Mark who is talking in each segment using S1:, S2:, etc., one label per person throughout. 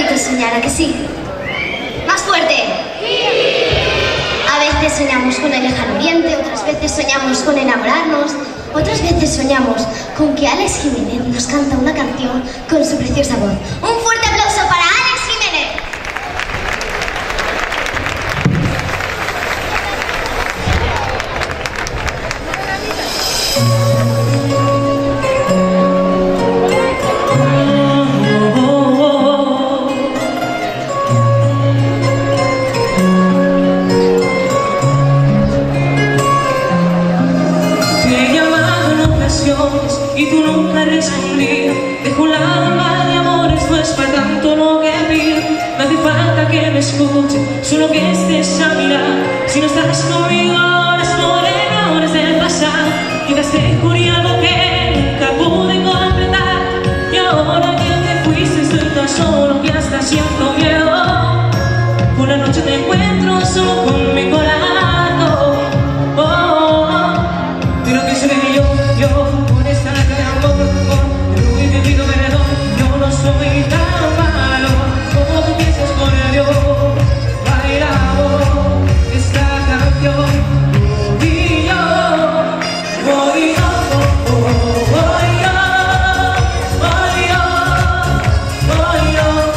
S1: bonito soñar, ¿a que sí? ¡Más fuerte! A veces soñamos con el lejano oriente, otras veces soñamos con enamorarnos, otras veces soñamos con que Alex Jiménez nos canta una canción con su preciosa voz. ¡Un fuerte aplauso para Alex Jiménez!
S2: Y tú nunca respondías. Dejo un alma de amores, no es para tanto lo que pido. No hace falta que me escuches, solo que estés a mi lado. Si no estás conmigo ahora es por errores del pasado. Quizás te juré algo que nunca pude completar. Y ahora que te fuiste estoy tan solo que hasta siento miedo. Por la noche te encuentro solo con mi corazón. Pero que seré yo por esta cara de amor, yo he vivido perdón, yo no soy tan malo como tú piensas con Dios. Bailamos esta canción, voy yo, voy yo, voy yo, voy yo, voy yo.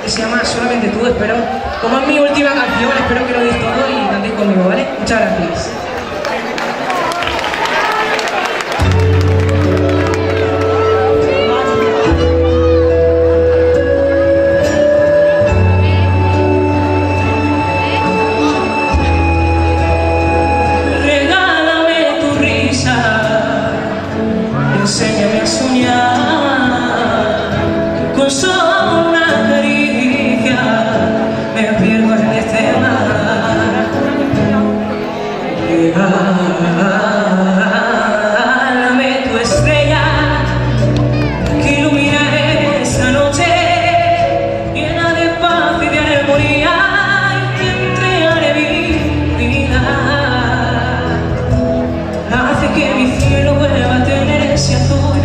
S2: que se llama Solamente tú. Espero, como es mi última canción, espero que lo deis todo y cantéis conmigo, ¿vale? Muchas gracias. Enséñame a soñar, con solo una caricia me pierdo en este mar. Regálame tu estrella que ilumina esta noche, llena de paz y de armonía, y te entregaré mi vida. Hace que mi cielo vuelva a tener ese azul,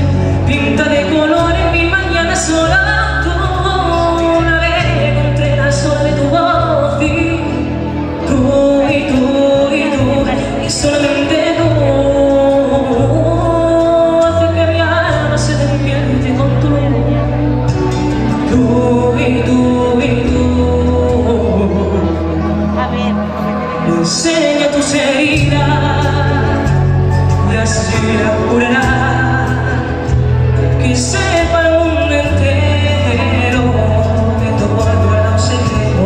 S2: pinta de color en mi mañana sola. Tú navego entre la sola de tu voz y tú y tú y tú y solamente tú. Hace que mi alma se despierte con tu luz. Tú y tú y tú. Enseña tus heridas y así la curará. Que sepa el mundo entero que tu cuerpo era un secreto.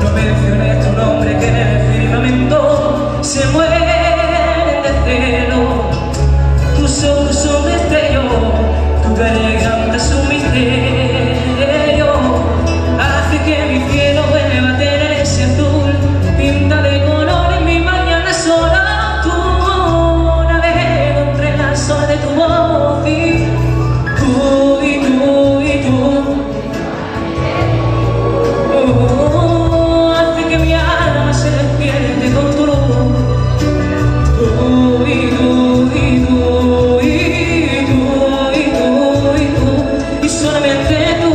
S2: No menciones tu nombre que en el firmamento se mueren de celo. Tus ojos son destellos, tu garganta es un misterio. Hace que mi cielo vuelva a tener ese azul, pinta de color en mi mañana sola. De tu voz y tú y tú y tú. Hace que mi alma se despierte con tu luz. Tú y tú y tú y tú y tú y tú y solamente tú.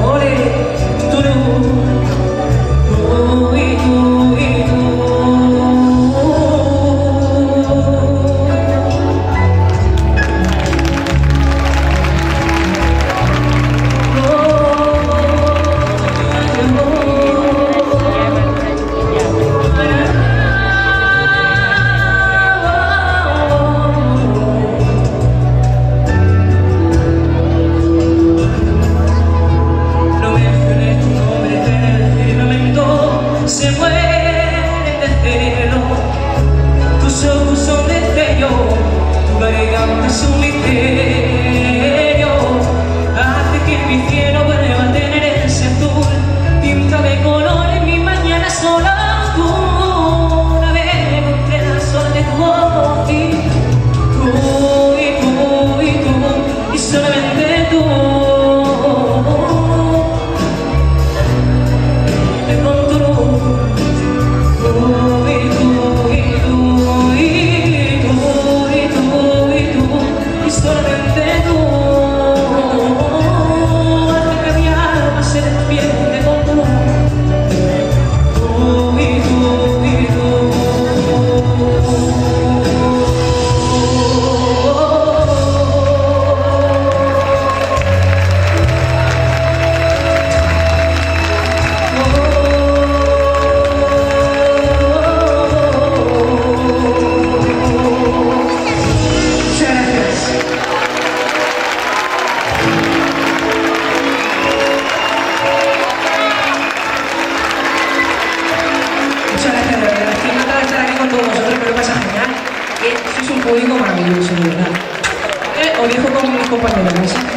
S2: Ole, tu luz. Tú y tú y tú. Se mueren de celo, tus ojos son destellos, tu garganta es un misterio. Hace que mi cielo vuelva a tener ese azul, pinta de color en mi mañana sola. Tú navego entre las olas de tu voz y tú y tú y tú y solamente tú. Sois un público maravilloso, de verdad. Os dejo con mis compañeros.